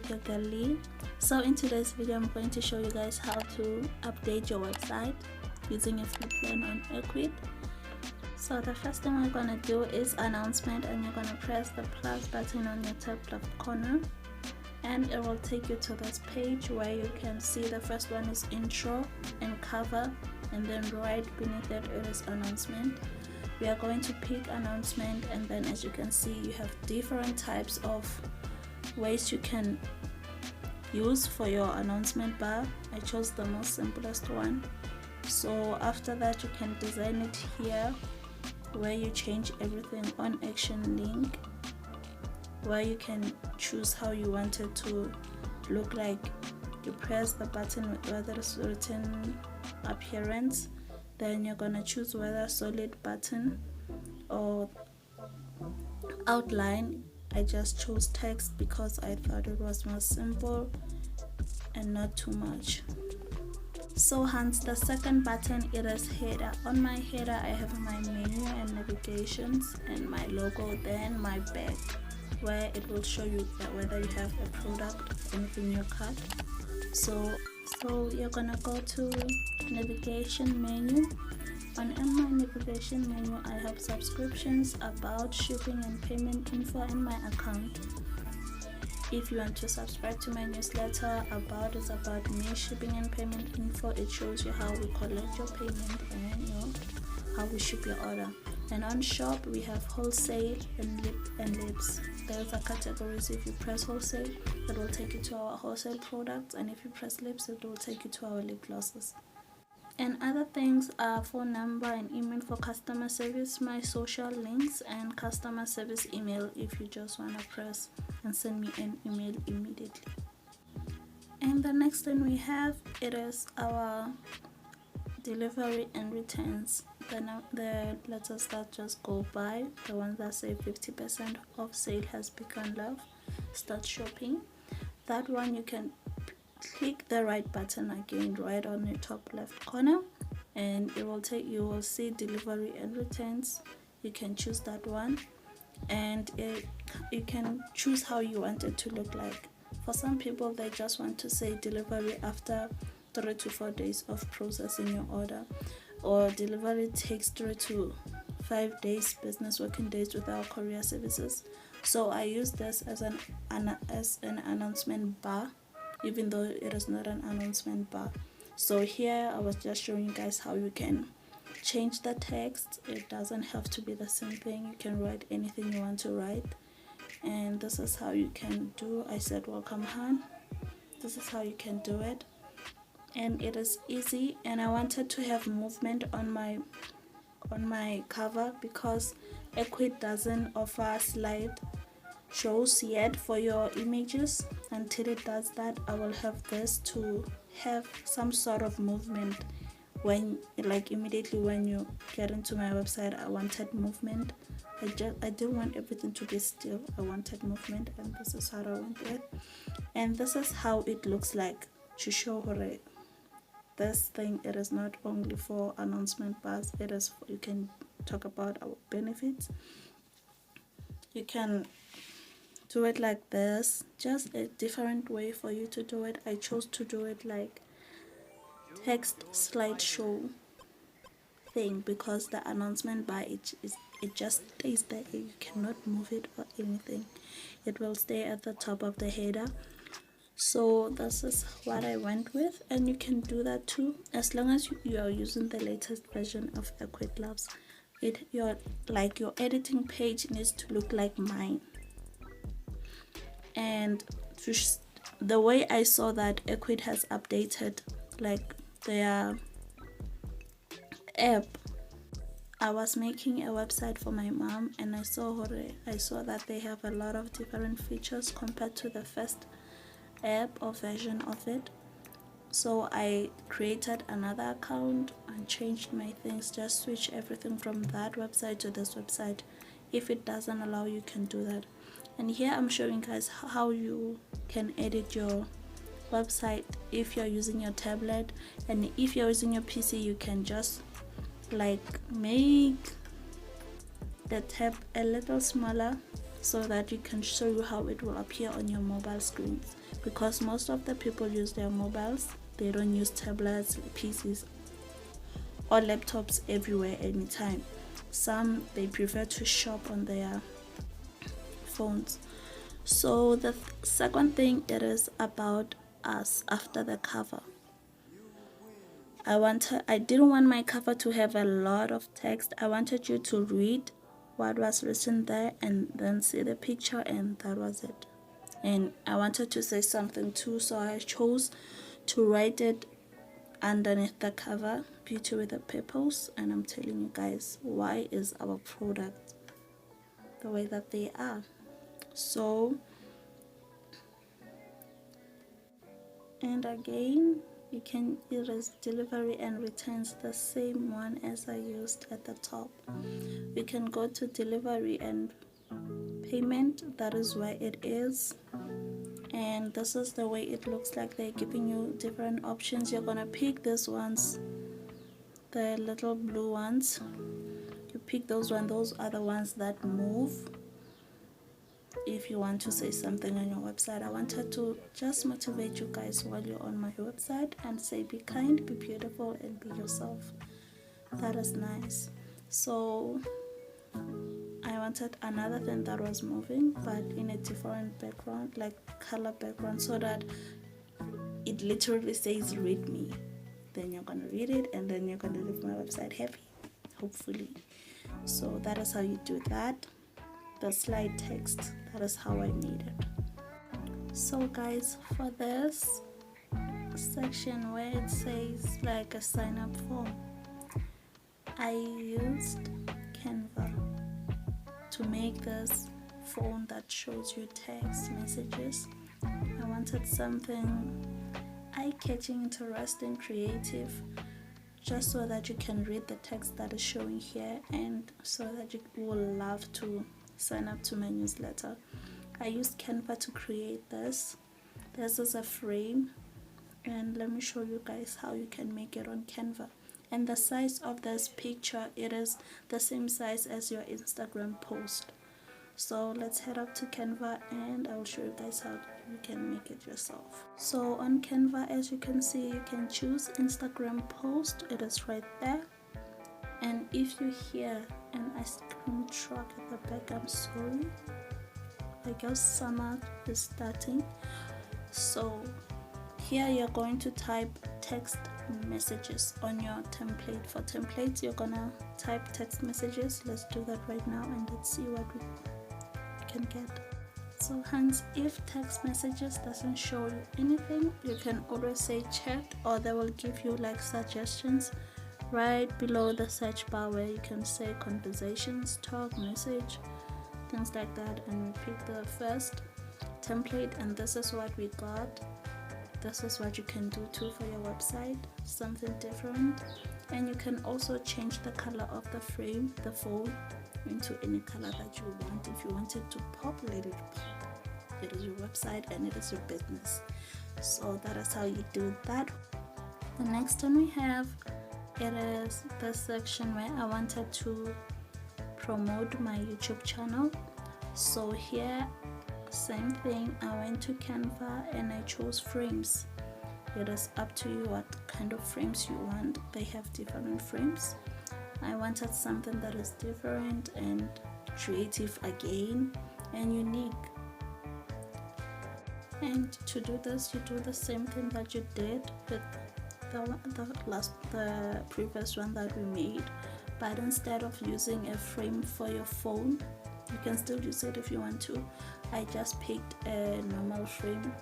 with your girl Lee. So in today's video I'm going to show you guys how to update your website using a free plan on ecwid. So the first thing we're going to do is announcement, and you're going to press the plus button on your top left corner, and it will take you to this page where you can see the first one is intro and cover, and then right beneath it is announcement. We are going to pick announcement, and then as you can see you have different types of ways you can use for your announcement bar. I chose the most simplest one. So after that you can design it here where you change everything on action link, where you can choose how you want it to look like. You press the button with whether certain appearance, then you're gonna choose whether solid button or outline. I just chose text because I thought it was more simple and not too much. So hence the second button, it is header. On my header I have my menu and navigations and my logo, then my back where it will show you that whether you have a product, anything in your cart. So you're gonna go to navigation menu. On my navigation menu I have subscriptions, about, shipping and payment info, and my account. If you want to subscribe to my newsletter, about is about me, shipping and payment info, it shows you how we collect your payment and how we ship your order. And on shop we have wholesale and lip and lips. There's a category, so if you press wholesale it will take you to our wholesale products, and if you press lips it will take you to our lip glosses. And other things are phone number and email for customer service, my social links, and customer service email if you just want to press and send me an email immediately. And the next thing we have, it is our delivery and returns. The letters that just go by, the ones that say 50% off, sale has begun, love, start shopping. That one you can click the right button again right on the top left corner, and it will take you will see delivery and returns. You can choose that one, and you can choose how you want it to look like. For some people they just want to say delivery after 3 to 4 days of processing your order, or delivery takes 3 to 5 days business working days with our courier services. So I use this as an announcement bar, even though it is not an announcement bar. So here I was just showing you guys how you can change the text. It doesn't have to be the same thing. You can write anything you want to write, and this is how you can do. I said welcome Han. This is how you can do it, and it is easy. And I wanted to have movement on my cover because ecwid doesn't offer slide shows yet for your images. Until it does that, I will have this to have some sort of movement when, like, immediately when you get into my website. I wanted movement. I didn't want everything to be still. I wanted movement, and this is how I went with. And this is how it looks like, to show this thing, it is not only for announcement bars, it is for, you can talk about our benefits. You can do it like this, just a different way for you to do it. I chose to do it like text slideshow thing because the announcement bar, it just stays there. You cannot move it or anything. It will stay at the top of the header. So this is what I went with, and you can do that too, as long as you are using the latest version of ecwid Loves. Your editing page needs to look like mine. And the way I saw that ecwid has updated like their app, I was making a website for my mom, and I saw that they have a lot of different features compared to the first app or version of it. So I created another account and changed my things, just switch everything from that website to this website. If it doesn't allow, you can do that. And here I'm showing guys how you can edit your website if you're using your tablet, and if you're using your PC you can just like make the tab a little smaller so that you can show you how it will appear on your mobile screens, because most of the people use their mobiles. They don't use tablets, PCs or laptops everywhere anytime. Some they prefer to shop on their phones. So the second thing, it is about us after the cover. I didn't want my cover to have a lot of text. I wanted you to read what was written there and then see the picture, and that was it. And I wanted to say something too, so I chose to write it underneath the cover, beauty with a purpose. And I'm telling you guys why is our product the way that they are. So, and again, you can erase delivery and returns, the same one as I used at the top. You can go to delivery and payment, that is where it is. And this is the way it looks like. They're giving you different options. You're gonna pick these ones, the little blue ones. You pick those ones. Those are the ones that move if you want to say something on your website. I wanted to just motivate you guys while you're on my website and say be kind, be beautiful, and be yourself. That is nice. So I wanted another thing that was moving but in a different background, like color background, so that it literally says read me. Then you're gonna read it and then you're gonna leave my website happy, hopefully. So that is how you do that. The slide text, that is how I made it. So guys, for this section where it says like a sign up form, I used Canva to make this phone that shows you text messages. I wanted something eye-catching, interesting, creative, just so that you can read the text that is showing here and so that you will love to sign up to my newsletter. I used Canva to create this. This is a frame, and let me show you guys how you can make it on Canva. And the size of this picture, it is the same size as your Instagram post. So let's head up to Canva and I will show you guys how you can make it yourself. So on Canva, as you can see, you can choose Instagram post. It is right there. And if you hear an ice cream truck at the back, I'm sorry, I guess summer is starting. So here you're going to type text messages on your template. For templates, you're gonna type text messages. Let's do that right now and let's see what we can get. So hence, if text messages doesn't show you anything, you can always say chat, or they will give you like suggestions right below the search bar where you can say conversations, talk, message, things like that. And we pick the first template, and this is what we got. This is what you can do too for your website, something different. And you can also change the color of the frame, the phone, into any color that you want. If you want it to pop, let it pop. It is your website and it is your business. So that is how you do that. The next one we have, it is the section where I wanted to promote my YouTube channel. So here, same thing, I went to Canva and I chose frames. It is up to you what kind of frames you want. They have different frames. I wanted something that is different and creative again and unique. And to do this, you do the same thing that you did with the previous one that we made, but instead of using a frame for your phone, you can still use it if you want to. I just picked a normal frame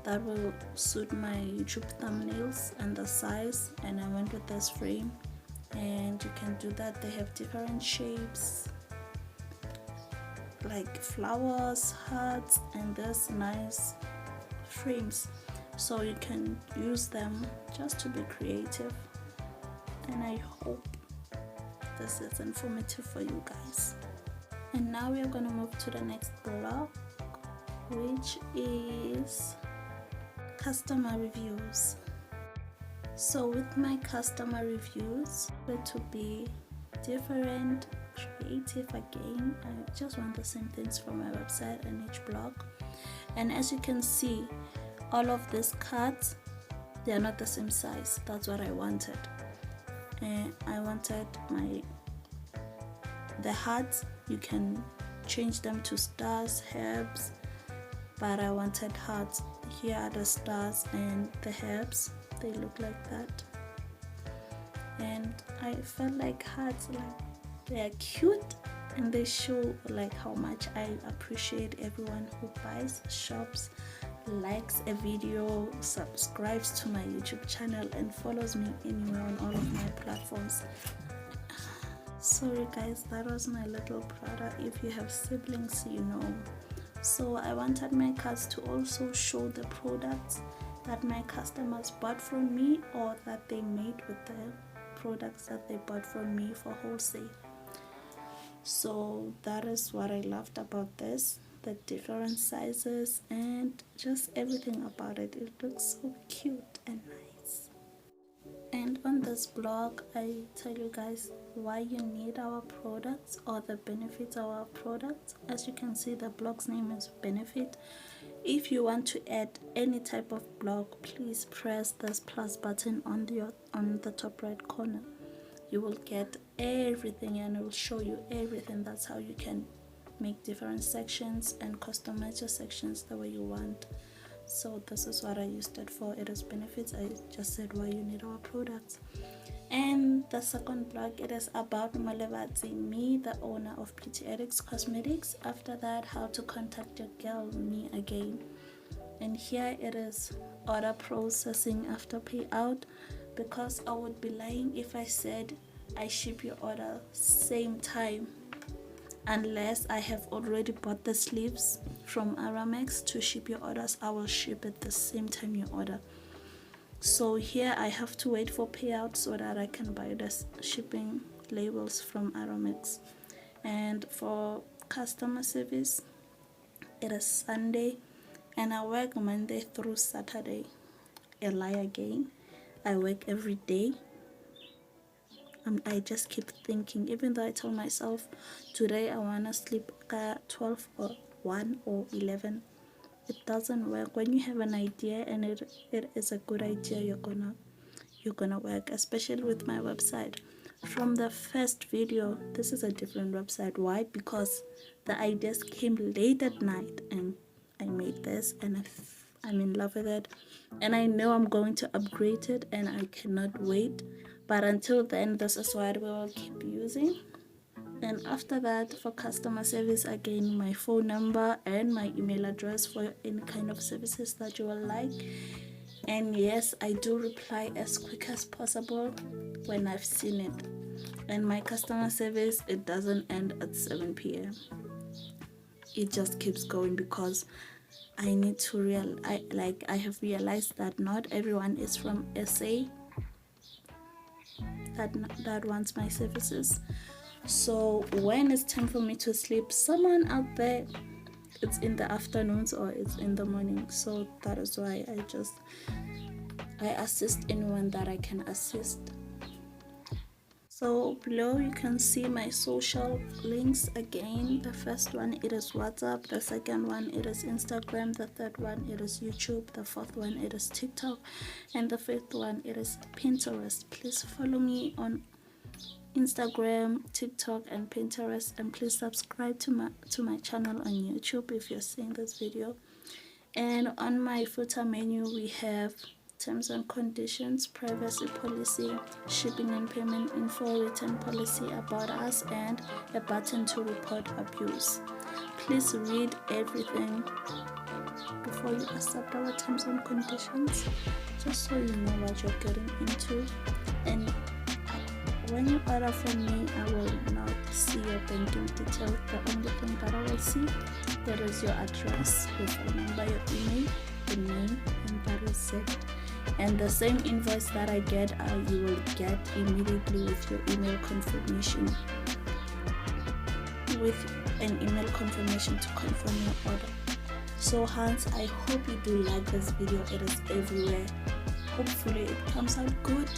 that will suit my YouTube thumbnails and the size, and I went with this frame. And you can do that. They have different shapes like flowers, hearts, and this nice frames, so you can use them just to be creative. And I hope this is informative for you guys. And now we are going to move to the next block, which is customer reviews. So with my customer reviews, it to be different, creative again. I just want the same things from my website and each blog. And as you can see, all of these cards, they are not the same size. That's what I wanted. And I wanted the hearts, you can change them to stars, herbs, but I wanted hearts. Here are the stars and the herbs, they look like that. And I felt like hearts, like they are cute and they show like how much I appreciate everyone who buys, shops, likes a video, subscribes to my YouTube channel, and follows me anywhere on all of my platforms. Sorry guys, that was my little brother. If you have siblings, you know. So I wanted my cards to also show the products that my customers bought from me, or that they made with the products that they bought from me for wholesale. So that is what I loved about this, the different sizes and just everything about it. It looks so cute and nice. And on this blog, I tell you guys why you need our products, or the benefits of our products. As you can see, the blog's name is Benefit. If you want to add any type of blog, please press this plus button on the top right corner. You will get everything and it will show you everything. That's how you can make different sections and customize your sections the way you want. So this is what I used it for. It is benefits. I just said why you need our products. And the second blog, it is about Malevatsi, me, the owner of Beauty Addicts Cosmetics. After that, how to contact your girl, me again. And here it is order processing after payout, because I would be lying if I said I ship your order same time, unless I have already bought the sleeves from Aramex to ship your orders. I will ship it the same time you order. So here I have to wait for payout so that I can buy the shipping labels from Aramex. And for customer service, it is Sunday and I work Monday through Saturday. A lie again, I work every day. I just keep thinking, even though I told myself today I want to sleep at 12 or 1 or 11, it doesn't work. When you have an idea and it is a good idea, you're gonna work, especially with my website. From the first video, this is a different website. Why? Because the ideas came late at night and I made this and I'm in love with it, and I know I'm going to upgrade it and I cannot wait. But until then, this is what we will keep using. And after that, for customer service, again, my phone number and my email address for any kind of services that you will like. And yes, I do reply as quick as possible when I've seen it. And my customer service, it doesn't end at 7 p.m. It just keeps going, because I need to I have realized that not everyone is from SA that wants my services. So when it's time for me to sleep, someone out there, it's in the afternoons or it's in the morning. So that is why I assist anyone that I can assist. So below you can see my social links again. The first one, it is WhatsApp. The second one, it is Instagram. The third one, it is YouTube. The fourth one, it is TikTok. And the fifth one, it is Pinterest. Please follow me on Instagram, TikTok and Pinterest, and please subscribe to my channel on YouTube if you're seeing this video. And on my footer menu we have terms and conditions, privacy policy, shipping and payment info, return policy, about us, and a button to report abuse. Please read everything before you accept our terms and conditions, just so you know what you're getting into. And when you order from me, I will not see your banking details. The only thing that I will see, that is your address, your phone number, your email, your name, and that is it. And the same invoice that I get, you will get immediately with your email confirmation, with an email confirmation to confirm your order. So Hans, I hope you do like this video. It is everywhere. Hopefully it comes out good.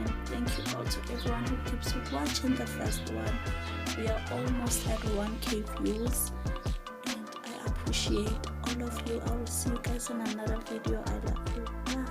and thank you all to everyone who keeps watching the first one. We are almost at 1k views, and I appreciate all of you. I will see you guys in another video. I love you. Bye.